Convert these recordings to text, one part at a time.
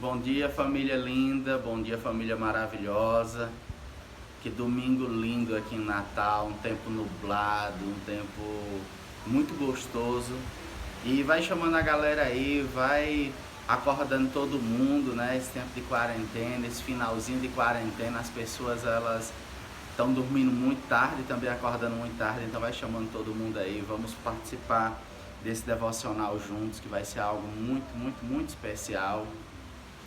Bom dia, família linda, bom dia, família maravilhosa. Que domingo lindo aqui em Natal, um tempo nublado, um tempo muito gostoso. E vai chamando a galera aí, vai acordando todo mundo, né? Esse tempo de quarentena, esse finalzinho de quarentena, as pessoas elas estão dormindo muito tarde, também acordando muito tarde, então vai chamando todo mundo aí, vamos participar desse devocional juntos, que vai ser algo muito especial,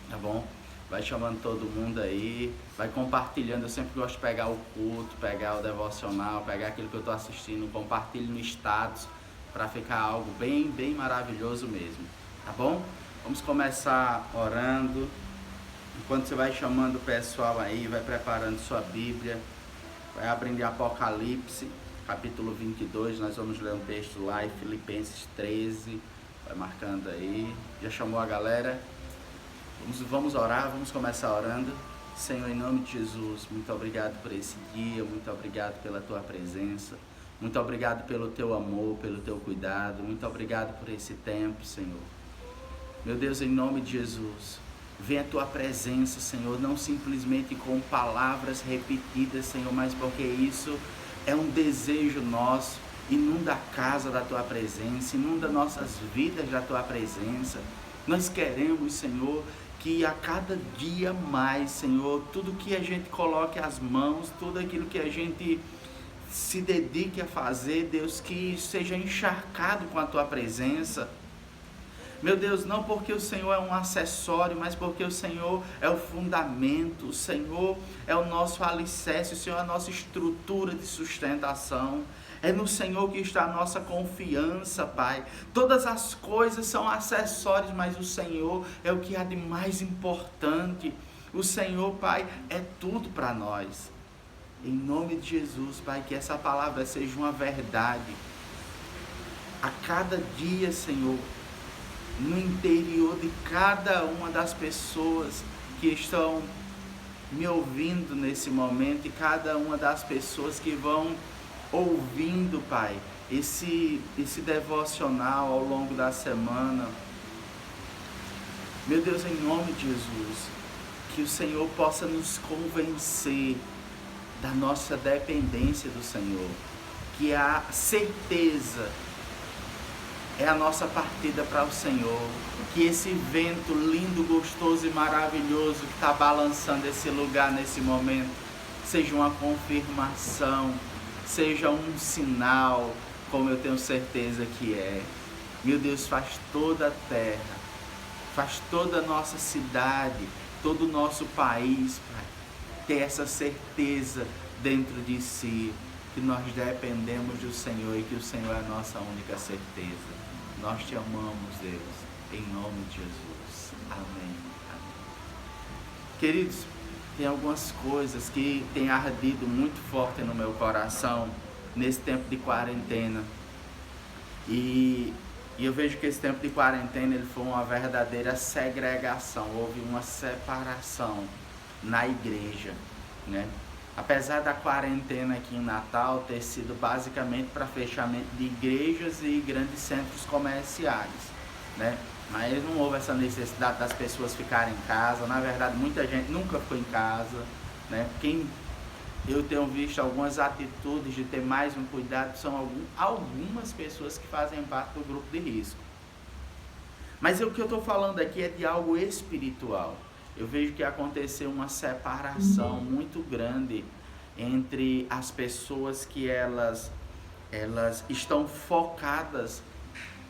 tá bom? Vai chamando todo mundo aí, vai compartilhando. Eu sempre gosto de pegar o culto, pegar o devocional, pegar aquilo que eu estou assistindo, compartilho no status, para ficar algo bem maravilhoso mesmo, tá bom? Vamos começar orando. Enquanto você vai chamando o pessoal aí, vai preparando sua Bíblia, vai abrindo em Apocalipse, capítulo 22, nós vamos ler um texto lá em Filipenses 13, vai marcando aí. Já chamou a galera? Vamos orar, vamos começar orando. Senhor, em nome de Jesus, muito obrigado por esse dia, muito obrigado pela Tua presença, muito obrigado pelo Teu amor, pelo Teu cuidado, muito obrigado por esse tempo, Senhor. Meu Deus, em nome de Jesus, vem a Tua presença, Senhor, não simplesmente com palavras repetidas, Senhor, mas porque isso é um desejo nosso. Inunda a casa da Tua presença, inunda nossas vidas da Tua presença. Nós queremos, Senhor, que a cada dia mais, Senhor, tudo que a gente coloque as mãos, tudo aquilo que a gente se dedique a fazer, Deus, que seja encharcado com a Tua presença. Meu Deus, não porque o Senhor é um acessório, mas porque o Senhor é o fundamento, o Senhor é o nosso alicerce, o Senhor é a nossa estrutura de sustentação. É no Senhor que está a nossa confiança, Pai. Todas as coisas são acessórios, mas o Senhor é o que há de mais importante. O Senhor, Pai, é tudo para nós. Em nome de Jesus, Pai, que essa palavra seja uma verdade. A cada dia, Senhor, no interior de cada uma das pessoas que estão me ouvindo nesse momento e cada uma das pessoas que vão ouvindo, Pai, esse devocional ao longo da semana. Meu Deus, em nome de Jesus, que o Senhor possa nos convencer da nossa dependência do Senhor, que a certeza é a nossa partida para o Senhor, que esse vento lindo, gostoso e maravilhoso que está balançando esse lugar nesse momento, seja uma confirmação, seja um sinal, como eu tenho certeza que é. Meu Deus, faz toda a terra, faz toda a nossa cidade, todo o nosso país, Pai, ter essa certeza dentro de si, que nós dependemos do Senhor e que o Senhor é a nossa única certeza. Nós te amamos, Deus, em nome de Jesus. Amém. Amém. Queridos, tem algumas coisas que têm ardido muito forte no meu coração nesse tempo de quarentena. E eu vejo que esse tempo de quarentena ele foi uma verdadeira segregação, houve uma separação na igreja, né? Apesar da quarentena aqui em Natal ter sido basicamente para fechamento de igrejas e grandes centros comerciais, né? Mas não houve essa necessidade das pessoas ficarem em casa. Na verdade, muita gente nunca ficou em casa, né? Eu tenho visto algumas atitudes de ter mais um cuidado, são algumas pessoas que fazem parte do grupo de risco. Mas o que eu estou falando aqui é de algo espiritual. Eu vejo que aconteceu uma separação muito grande entre as pessoas que elas estão focadas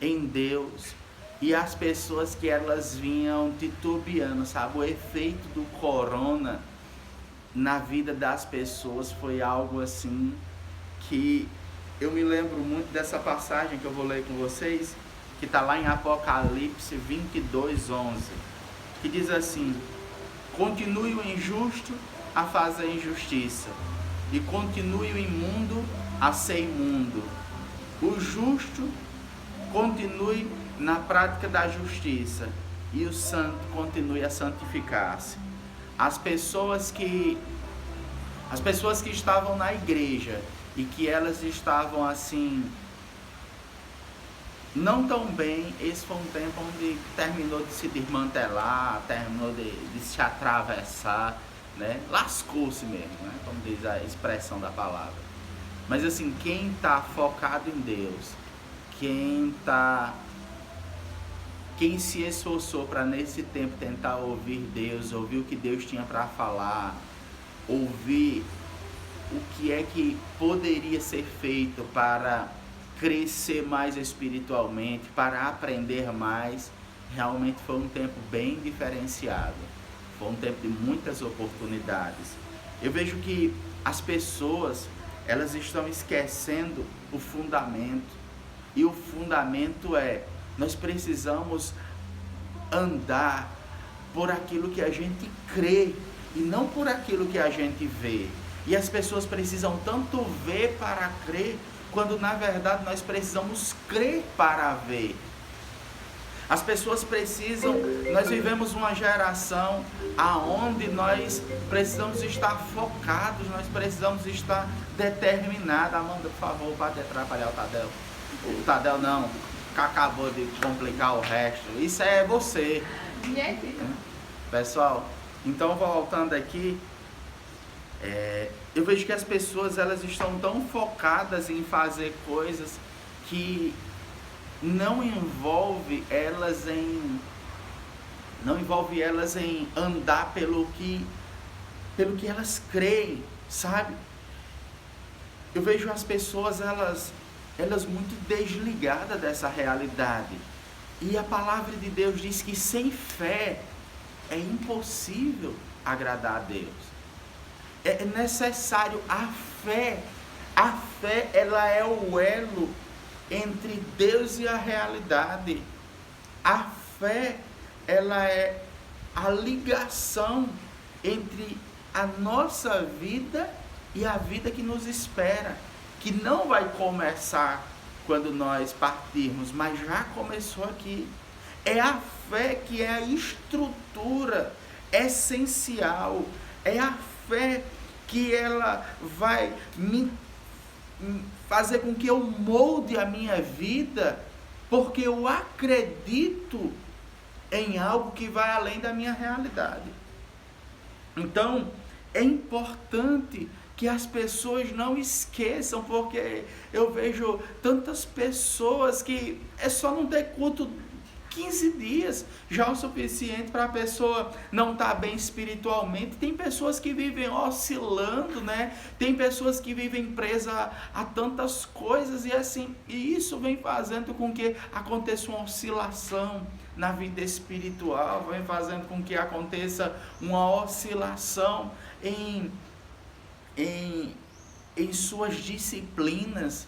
em Deus e as pessoas que elas vinham titubeando, sabe? O efeito do corona na vida das pessoas foi algo assim que eu me lembro muito dessa passagem que eu vou ler com vocês, que está lá em Apocalipse 22:11, que diz assim: continue o injusto a fazer injustiça, e continue o imundo a ser imundo. O justo continue na prática da justiça, e o santo continue a santificar-se. As pessoas que estavam na igreja e que elas estavam assim não tão bem. Esse foi um tempo onde terminou de se desmantelar, terminou de se atravessar, né? Lascou-se mesmo, né? Como diz a expressão da palavra. Mas assim, quem está focado em Deus, quem se esforçou para nesse tempo tentar ouvir Deus, ouvir o que Deus tinha para falar, ouvir o que é que poderia ser feito para crescer mais espiritualmente, para aprender mais, realmente foi um tempo bem diferenciado. Foi um tempo de muitas oportunidades. Eu vejo que as pessoas, elas estão esquecendo o fundamento. E o fundamento é, nós precisamos andar por aquilo que a gente crê e não por aquilo que a gente vê. E as pessoas precisam tanto ver para crer, quando na verdade nós precisamos crer para ver. As pessoas precisam, nós vivemos uma geração aonde nós precisamos estar focados, nós precisamos estar determinados. Amanda, por favor, pode atrapalhar o Tadel. O Tadel não, que acabou de complicar o resto. Isso é você. Pessoal, então voltando aqui, eu vejo que as pessoas, elas estão tão focadas em fazer coisas que não envolve elas em andar pelo que elas creem, sabe? Eu vejo as pessoas, elas muito desligadas dessa realidade. E a palavra de Deus diz que sem fé é impossível agradar a Deus. É necessário a fé. A fé, ela é o elo entre Deus e a realidade. A fé, ela é a ligação entre a nossa vida e a vida que nos espera, que não vai começar quando nós partirmos, mas já começou aqui. É a fé que é a estrutura essencial, é a fé que ela vai me fazer com que eu molde a minha vida, porque eu acredito em algo que vai além da minha realidade. Então, é importante que as pessoas não esqueçam, porque eu vejo tantas pessoas que é só não ter culto 15 dias, já é o suficiente para a pessoa não estar bem espiritualmente. Tem pessoas que vivem oscilando, né? Tem pessoas que vivem presas a tantas coisas e assim, e isso vem fazendo com que aconteça uma oscilação na vida espiritual, vem fazendo com que aconteça uma oscilação em suas disciplinas,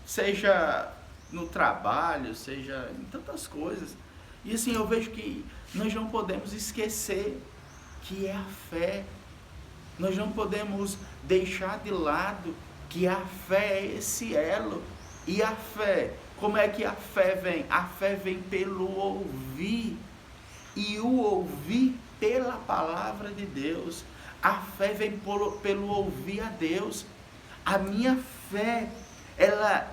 seja no trabalho, seja em tantas coisas. E assim, eu vejo que nós não podemos esquecer que é a fé. Nós não podemos deixar de lado que a fé é esse elo. E a fé, como é que a fé vem? A fé vem pelo ouvir. E o ouvir pela palavra de Deus. A fé vem pelo ouvir a Deus. A minha fé, ela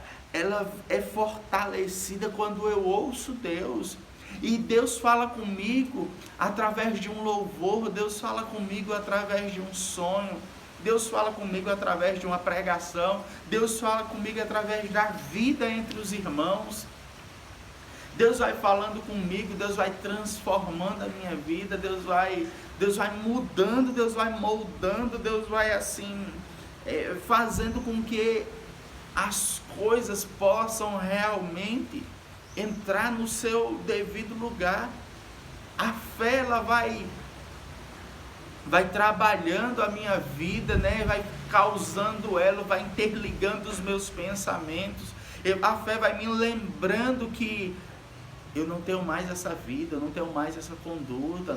é fortalecida quando eu ouço Deus. E Deus fala comigo através de um louvor, Deus fala comigo através de um sonho, Deus fala comigo através de uma pregação, Deus fala comigo através da vida entre os irmãos. Deus vai falando comigo, Deus vai transformando a minha vida, Deus vai mudando, Deus vai moldando, Deus vai assim, fazendo com que as coisas possam realmente entrar no seu devido lugar. A fé, ela vai trabalhando a minha vida, né? Vai causando ela, vai interligando os meus pensamentos. A fé vai me lembrando que eu não tenho mais essa vida, eu não tenho mais essa conduta,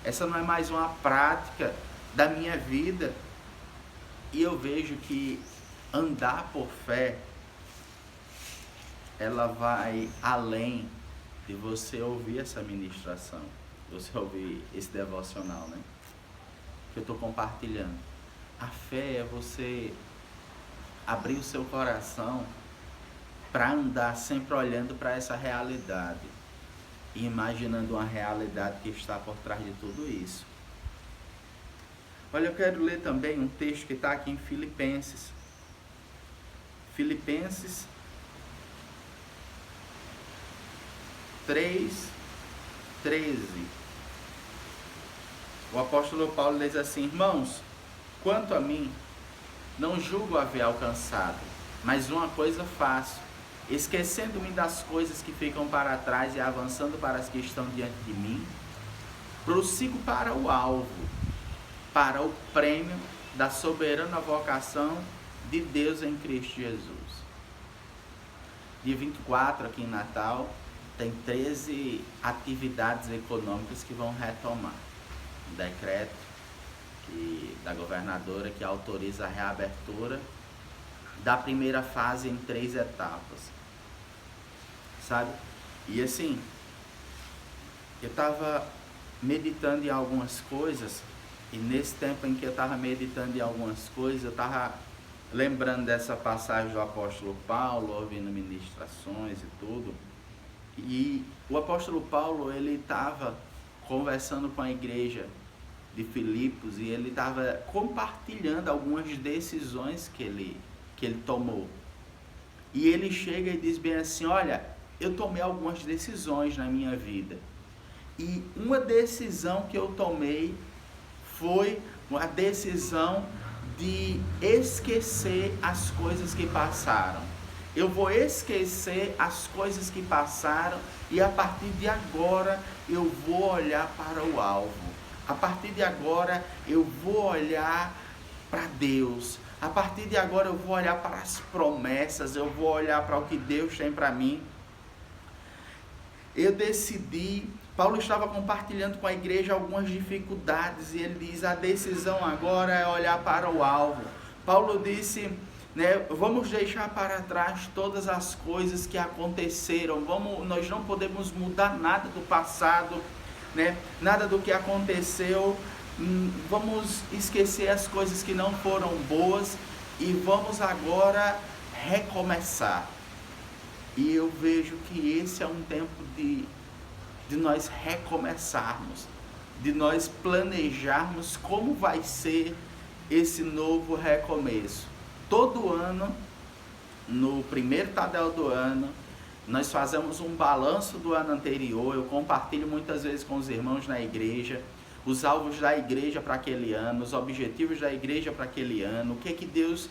essa não é mais uma prática da minha vida. E eu vejo que andar por fé, ela vai além de você ouvir essa ministração, você ouvir esse devocional, né? Que eu estou compartilhando. A fé é você abrir o seu coração para andar sempre olhando para essa realidade e imaginando uma realidade que está por trás de tudo isso. Olha, eu quero ler também um texto que está aqui em Filipenses. Filipenses 3:13. O apóstolo Paulo diz assim: irmãos, quanto a mim, não julgo haver alcançado, mas uma coisa faço, esquecendo-me das coisas que ficam para trás e avançando para as que estão diante de mim, prossigo para o alvo, para o prêmio da soberana vocação de Deus em Cristo Jesus. Dia 24, aqui em Natal, tem 13 atividades econômicas que vão retomar. Um decreto da governadora que autoriza a reabertura da primeira fase em 3 etapas, sabe? E assim, eu estava meditando em algumas coisas, e nesse tempo em que eu estava meditando em algumas coisas, eu estava lembrando dessa passagem do apóstolo Paulo, ouvindo ministrações e tudo, e o apóstolo Paulo, ele estava conversando com a igreja de Filipos, e ele estava compartilhando algumas decisões que ele tomou. E ele chega e diz bem assim: olha, eu tomei algumas decisões na minha vida, e uma decisão que eu tomei foi a decisão de esquecer as coisas que passaram. Eu vou esquecer as coisas que passaram e a partir de agora eu vou olhar para o alvo. A partir de agora eu vou olhar para Deus. A partir de agora eu vou olhar para as promessas, eu vou olhar para o que Deus tem para mim. Eu decidi, Paulo estava compartilhando com a igreja algumas dificuldades e ele diz: a decisão agora é olhar para o alvo. Paulo disse, vamos deixar para trás todas as coisas que aconteceram, nós não podemos mudar nada do passado, nada do que aconteceu, vamos esquecer as coisas que não foram boas e vamos agora recomeçar. E eu vejo que esse é um tempo de nós recomeçarmos, de nós planejarmos como vai ser esse novo recomeço. Todo ano, no primeiro Tadel do ano, nós fazemos um balanço do ano anterior. Eu compartilho muitas vezes com os irmãos na igreja, os alvos da igreja para aquele ano, os objetivos da igreja para aquele ano, o que é que Deus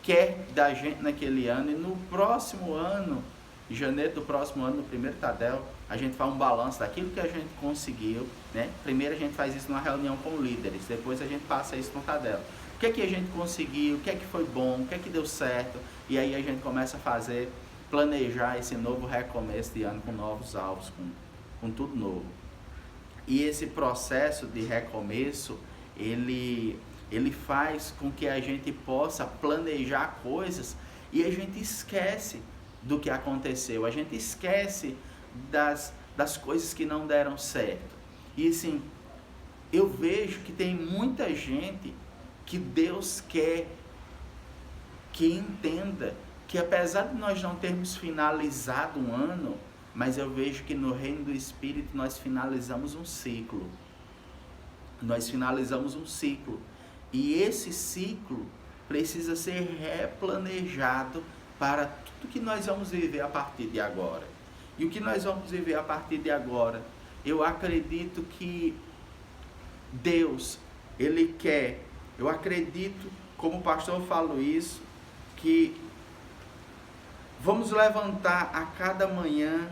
quer da gente naquele ano. E no próximo ano, em janeiro do próximo ano, no primeiro Tadel, a gente faz um balanço daquilo que a gente conseguiu, Primeiro a gente faz isso numa reunião com líderes, depois a gente passa isso no Tadel. O que é que a gente conseguiu, o que é que foi bom, o que é que deu certo, e aí a gente começa a planejar esse novo recomeço de ano com novos alvos, com tudo novo. E esse processo de recomeço, ele faz com que a gente possa planejar coisas e a gente esquece do que aconteceu, a gente esquece das coisas que não deram certo. E assim, eu vejo que tem muita gente que Deus quer que entenda que apesar de nós não termos finalizado um ano, mas eu vejo que no reino do Espírito nós finalizamos um ciclo. Nós finalizamos um ciclo. E esse ciclo precisa ser replanejado para tudo que nós vamos viver a partir de agora. E o que nós vamos viver a partir de agora? Eu acredito que Deus, Ele quer, eu acredito, como o pastor falou isso, que vamos levantar a cada manhã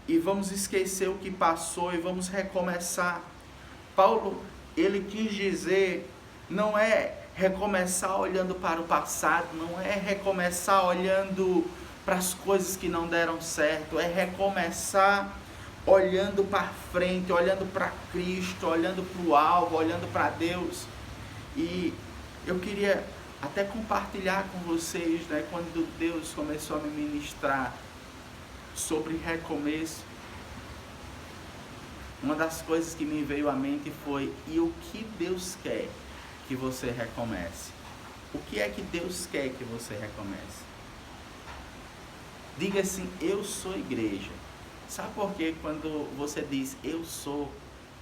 e vamos esquecer o que passou e vamos recomeçar. Paulo, ele quis dizer, não é recomeçar olhando para o passado, não é recomeçar olhando para as coisas que não deram certo, é recomeçar olhando para frente, olhando para Cristo, olhando para o alvo, olhando para Deus. E eu queria até compartilhar com vocês, quando Deus começou a me ministrar sobre recomeço, uma das coisas que me veio à mente foi: e o que Deus quer que você recomece? O que é que Deus quer que você recomece? Diga assim: eu sou igreja. Sabe por quê? Quando você diz eu sou,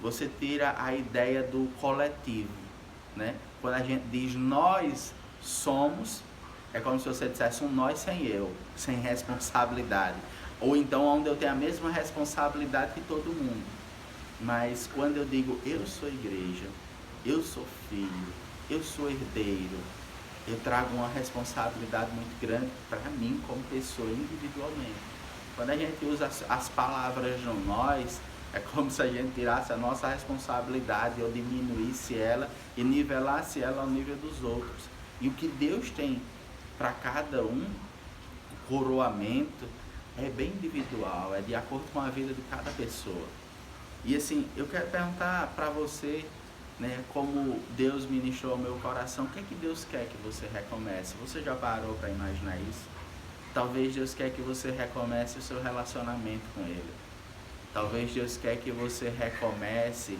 você tira a ideia do coletivo, né? Quando a gente diz nós somos, é como se você dissesse um nós sem eu, sem responsabilidade. Ou então onde eu tenho a mesma responsabilidade que todo mundo. Mas quando eu digo eu sou igreja, eu sou filho, eu sou herdeiro, eu trago uma responsabilidade muito grande para mim como pessoa individualmente. Quando a gente usa as palavras no nós, é como se a gente tirasse a nossa responsabilidade ou diminuísse ela e nivelasse ela ao nível dos outros. E o que Deus tem para cada um, o coroamento, é bem individual, é de acordo com a vida de cada pessoa. E assim, eu quero perguntar para você, né, como Deus ministrou ao meu coração, o que é que Deus quer que você recomece? Você já parou para imaginar isso? Talvez Deus quer que você recomece o seu relacionamento com Ele. Talvez Deus quer que você recomece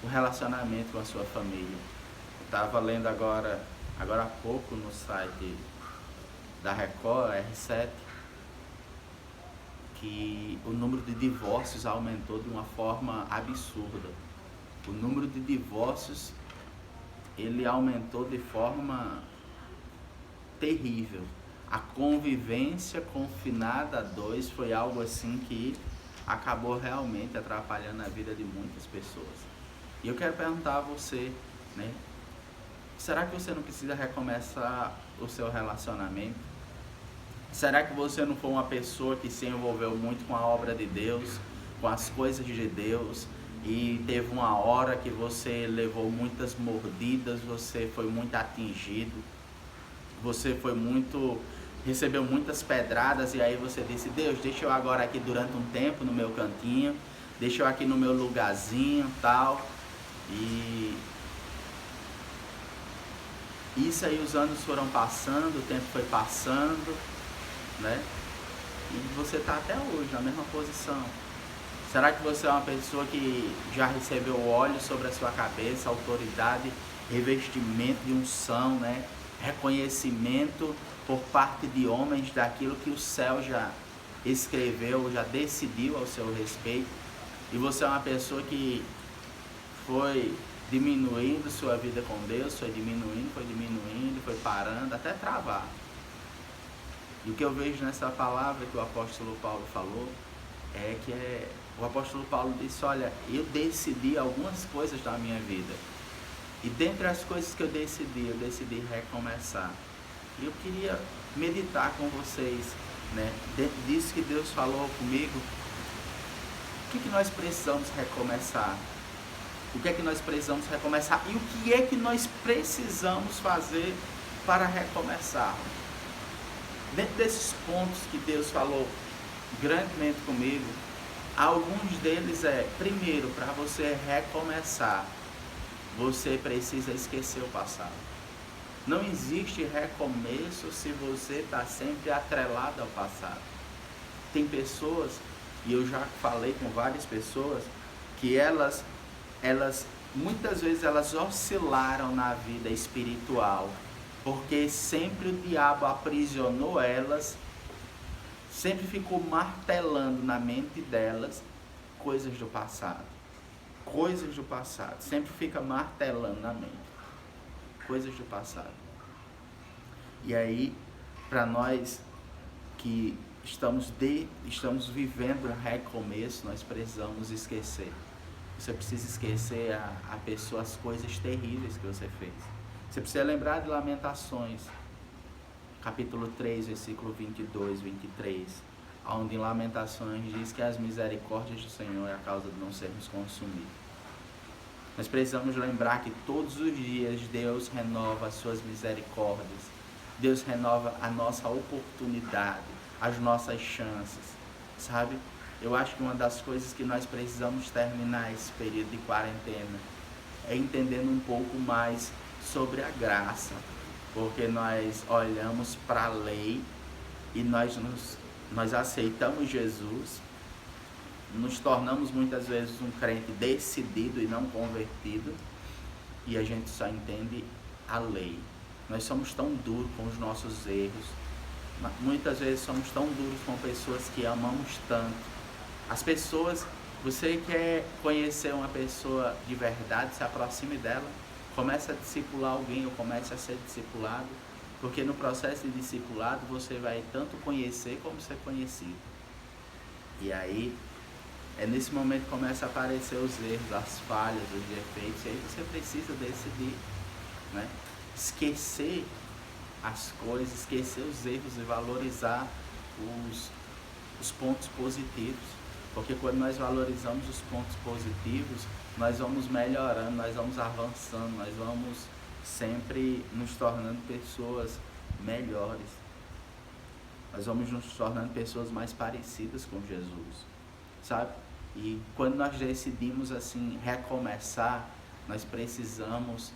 o relacionamento com a sua família. Eu estava lendo agora há pouco no site da Record, R7, que o número de divórcios aumentou de uma forma absurda. O número de divórcios, ele aumentou de forma terrível. A convivência confinada a dois foi algo assim que acabou realmente atrapalhando a vida de muitas pessoas. E eu quero perguntar a você, né? Será que você não precisa recomeçar o seu relacionamento? Será que você não foi uma pessoa que se envolveu muito com a obra de Deus, com as coisas de Deus, e teve uma hora que você levou muitas mordidas, você foi muito atingido, recebeu muitas pedradas, e aí você disse: Deus, deixa eu agora aqui durante um tempo no meu cantinho, deixa eu aqui no meu lugarzinho, tal. E isso aí, os anos foram passando, o tempo foi passando, né? E você está até hoje na mesma posição. Será que você é uma pessoa que já recebeu óleo sobre a sua cabeça, autoridade, revestimento de unção, né? Reconhecimento por parte de homens daquilo que o céu já escreveu, já decidiu ao seu respeito? E você é uma pessoa que foi diminuindo sua vida com Deus, foi diminuindo, foi parando, até travar. E o que eu vejo nessa palavra que o apóstolo Paulo falou, o apóstolo Paulo disse: olha, eu decidi algumas coisas da minha vida. E dentre as coisas que eu decidi recomeçar. E eu queria meditar com vocês, né? Dentro disso que Deus falou comigo, o que nós precisamos recomeçar? O que é que nós precisamos recomeçar? E o que é que nós precisamos fazer para recomeçar? Dentro desses pontos que Deus falou grandemente comigo, alguns deles primeiro, para você recomeçar, você precisa esquecer o passado. Não existe recomeço se você está sempre atrelado ao passado. Tem pessoas, e eu já falei com várias pessoas, que elas muitas vezes elas oscilaram na vida espiritual, porque sempre o diabo aprisionou elas, sempre ficou martelando na mente delas coisas do passado. Sempre fica martelando na mente coisas do passado. E aí, para nós que estamos vivendo um recomeço, nós precisamos esquecer. Você precisa esquecer as coisas terríveis que você fez. Você precisa lembrar de Lamentações, capítulo 3, versículo 22, 23, onde em Lamentações diz que as misericórdias do Senhor é a causa de não sermos consumidos. Nós precisamos lembrar que todos os dias Deus renova as suas misericórdias, Deus renova a nossa oportunidade, as nossas chances, sabe? Eu acho que uma das coisas que nós precisamos terminar esse período de quarentena é entendendo um pouco mais sobre a graça, porque nós olhamos para a lei e nós aceitamos Jesus, nos tornamos muitas vezes um crente decidido e não convertido, e a gente só entende a lei. Nós somos tão duros com os nossos erros, muitas vezes somos tão duros com pessoas que amamos tanto. As pessoas, você quer conhecer uma pessoa de verdade, se aproxime dela, comece a discipular alguém ou comece a ser discipulado, porque no processo de discipulado você vai tanto conhecer como ser conhecido. E aí, é nesse momento que começa a aparecer os erros, as falhas, os defeitos, e aí você precisa decidir, né? Esquecer as coisas, esquecer os erros e valorizar os pontos positivos. Porque quando nós valorizamos os pontos positivos, nós vamos melhorando, nós vamos avançando, nós vamos sempre nos tornando pessoas melhores. Nós vamos nos tornando pessoas mais parecidas com Jesus, sabe? E quando nós decidimos assim recomeçar, nós precisamos,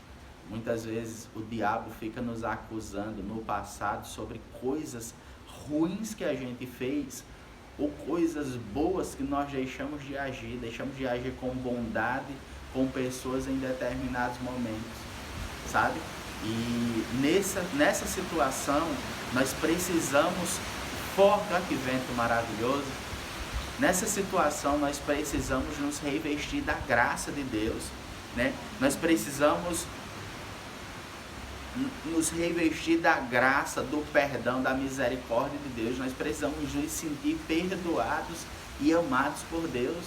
muitas vezes o diabo fica nos acusando no passado sobre coisas ruins que a gente fez ou coisas boas que nós deixamos de agir com bondade com pessoas em determinados momentos, sabe? E nessa situação nós precisamos, olha que vento maravilhoso, nessa situação nós precisamos nos revestir da graça de Deus, né? Nós precisamos nos revestir da graça, do perdão, da misericórdia de Deus. Nós precisamos nos sentir perdoados e amados por Deus,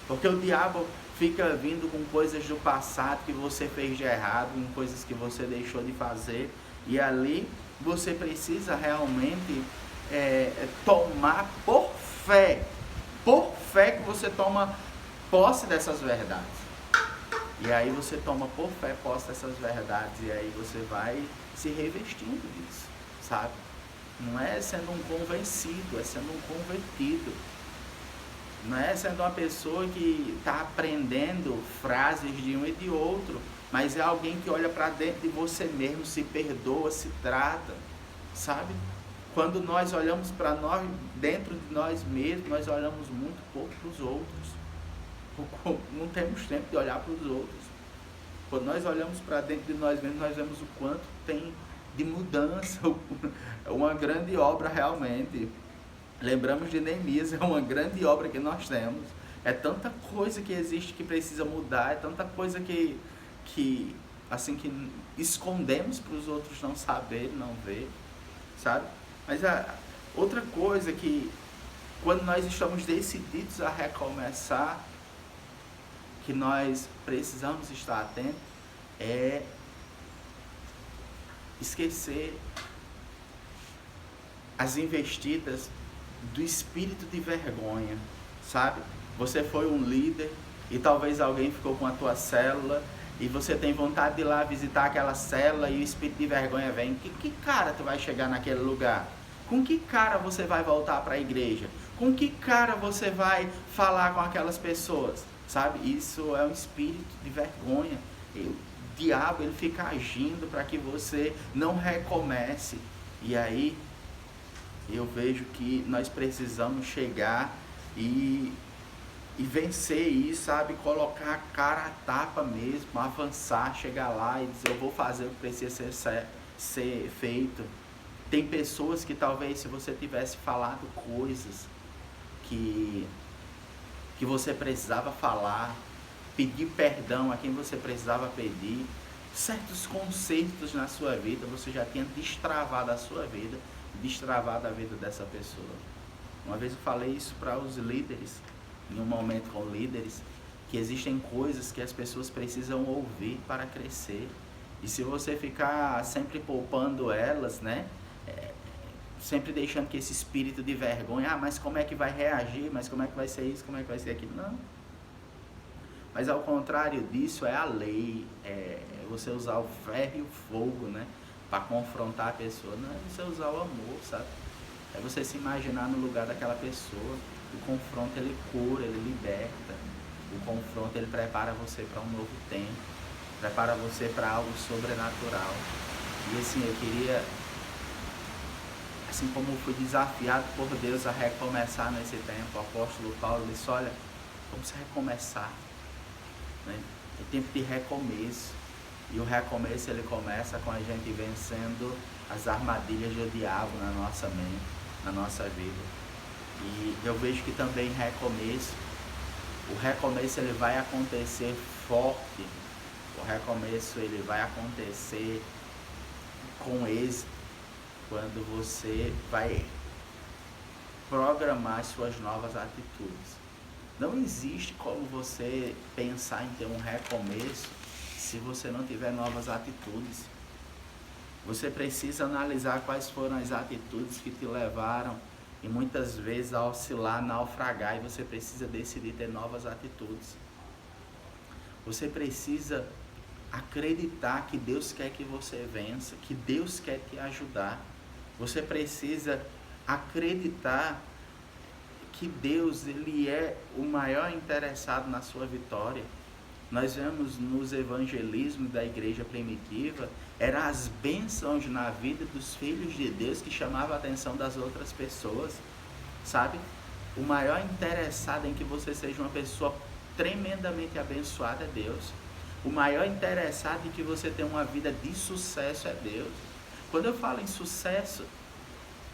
porque o diabo fica vindo com coisas do passado que você fez de errado, com coisas que você deixou de fazer, e ali você precisa realmente tomar por fé que você toma posse dessas verdades. E aí você toma por fé posse dessas verdades, e aí você vai se revestindo disso, sabe? Não é sendo um convencido, é sendo um convertido. Não é sendo uma pessoa que está aprendendo frases de um e de outro, mas é alguém que olha para dentro de você mesmo, se perdoa, se trata, sabe? Quando nós olhamos para nós, dentro de nós mesmos, nós olhamos muito pouco para os outros. Não temos tempo de olhar para os outros. Quando nós olhamos para dentro de nós mesmos, nós vemos o quanto tem de mudança. É uma grande obra realmente. Lembramos de Neemias, é uma grande obra que nós temos. É tanta coisa que existe que precisa mudar, é tanta coisa que escondemos para os outros não saberem, não ver, sabe? Mas outra coisa que, quando nós estamos decididos a recomeçar, que nós precisamos estar atentos, é esquecer as investidas do espírito de vergonha, sabe? Você foi um líder e talvez alguém ficou com a tua célula e você tem vontade de ir lá visitar aquela célula e o espírito de vergonha vem. Que cara tu vai chegar naquele lugar? Com que cara você vai voltar para a igreja? Com que cara você vai falar com aquelas pessoas? Sabe? Isso é um espírito de vergonha. E o diabo, ele fica agindo para que você não recomece. E aí eu vejo que nós precisamos chegar e vencer isso, sabe? Colocar a cara a tapa mesmo, avançar, chegar lá e dizer, eu vou fazer o que precisa ser feito. Tem pessoas que talvez, se você tivesse falado coisas que você precisava falar, pedir perdão a quem você precisava pedir, certos concertos na sua vida, você já tinha destravado a sua vida, destravado a vida dessa pessoa. Uma vez eu falei isso para os líderes, em um momento com líderes, que existem coisas que as pessoas precisam ouvir para crescer. E se você ficar sempre poupando elas, né? Sempre deixando que esse espírito de vergonha, mas como é que vai reagir, mas como é que vai ser isso, como é que vai ser aquilo, não. Mas ao contrário disso é a lei, é você usar o ferro e o fogo, né, para confrontar a pessoa, não é você usar o amor, sabe, é você se imaginar no lugar daquela pessoa. O confronto, ele cura, ele liberta, o confronto, ele prepara você para um novo tempo, prepara você para algo sobrenatural. E assim, eu queria, assim como fui desafiado por Deus a recomeçar nesse tempo, o apóstolo Paulo disse, olha, vamos recomeçar, né? É tempo de recomeço, e o recomeço, ele começa com a gente vencendo as armadilhas do diabo na nossa mente, na nossa vida. E eu vejo que também o recomeço ele vai acontecer forte, o recomeço ele vai acontecer com êxito, quando você vai programar suas novas atitudes. Não existe como você pensar em ter um recomeço se você não tiver novas atitudes. Você precisa analisar quais foram as atitudes que te levaram e muitas vezes a oscilar, naufragar, e você precisa decidir ter novas atitudes. Você precisa acreditar que Deus quer que você vença, que Deus quer te ajudar. Você precisa acreditar que Deus ele é o maior interessado na sua vitória. Nós vemos nos evangelismos da igreja primitiva, eram as bênçãos na vida dos filhos de Deus que chamavam a atenção das outras pessoas, sabe? O maior interessado em que você seja uma pessoa tremendamente abençoada é Deus. O maior interessado em que você tenha uma vida de sucesso é Deus. Quando eu falo em sucesso,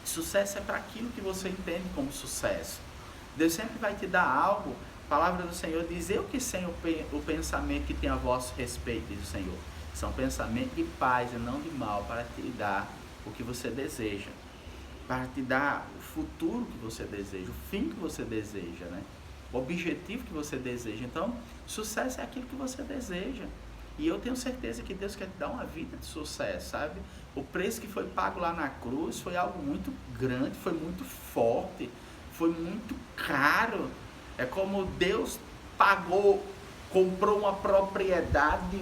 sucesso é para aquilo que você entende como sucesso. Deus sempre vai te dar algo. A palavra do Senhor diz: eu que sei o pensamento que tem a vosso respeito, diz o Senhor. São pensamentos de paz e não de mal, para te dar o que você deseja, para te dar o futuro que você deseja, o fim que você deseja, né? O objetivo que você deseja. Então, sucesso é aquilo que você deseja. E eu tenho certeza que Deus quer te dar uma vida de sucesso, sabe? O preço que foi pago lá na cruz foi algo muito grande, foi muito forte, foi muito caro. É como Deus comprou uma propriedade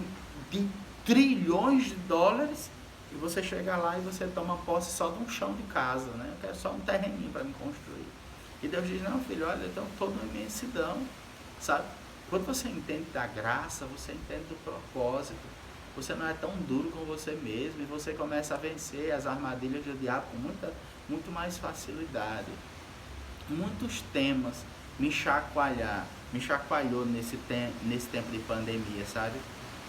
de trilhões de dólares, e você chega lá e você toma posse só de um chão de casa, né? Eu quero só um terreninho para me construir. E Deus diz: não, filho, olha, eu tenho toda uma imensidão, sabe? Quando você entende da graça, você entende do propósito. Você não é tão duro com você mesmo, e você começa a vencer as armadilhas do diabo com muito mais facilidade. Muitos temas me chacoalhou nesse tempo de pandemia, sabe?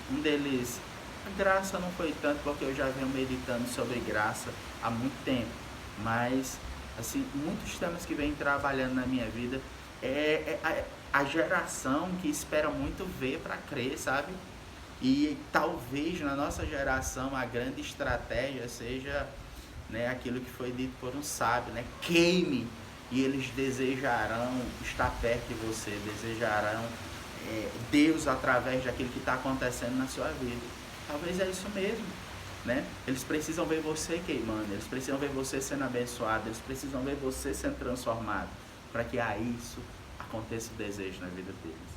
Um deles, a graça não foi tanto, porque eu já venho meditando sobre graça há muito tempo, mas assim, muitos temas que vêm trabalhando na minha vida é a geração que espera muito ver para crer, sabe? E talvez na nossa geração a grande estratégia seja, né, aquilo que foi dito por um sábio, né? Queime, e eles desejarão estar perto de você, desejarão Deus através daquilo que está acontecendo na sua vida. Talvez é isso mesmo, né? Eles precisam ver você queimando, eles precisam ver você sendo abençoado, eles precisam ver você sendo transformado, para que a isso aconteça o desejo na vida deles.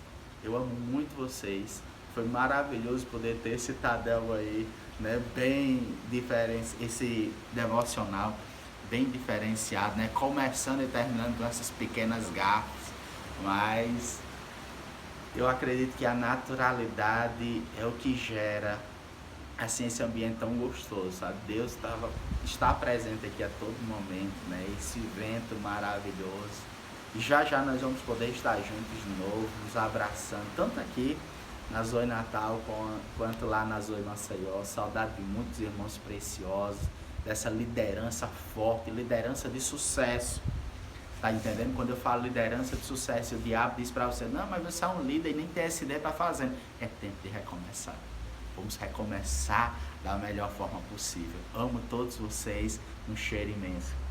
Eu amo muito vocês, foi maravilhoso poder ter esse Tadel aí, né? Bem diferente, esse devocional bem diferenciado, né? Começando e terminando com essas pequenas gafas, mas eu acredito que a naturalidade é o que gera assim esse ambiente tão gostoso, sabe? Deus está presente aqui a todo momento, né? Esse vento maravilhoso. E já já nós vamos poder estar juntos de novo, nos abraçando, tanto aqui na Zoe Natal quanto lá na Zoe Maceió. Saudade de muitos irmãos preciosos, dessa liderança forte, liderança de sucesso. Tá entendendo? Quando eu falo liderança de sucesso, o diabo diz para você: não, mas você é um líder e nem tem essa ideia para fazendo. É tempo de recomeçar. Vamos recomeçar da melhor forma possível. Amo todos vocês, um cheiro imenso.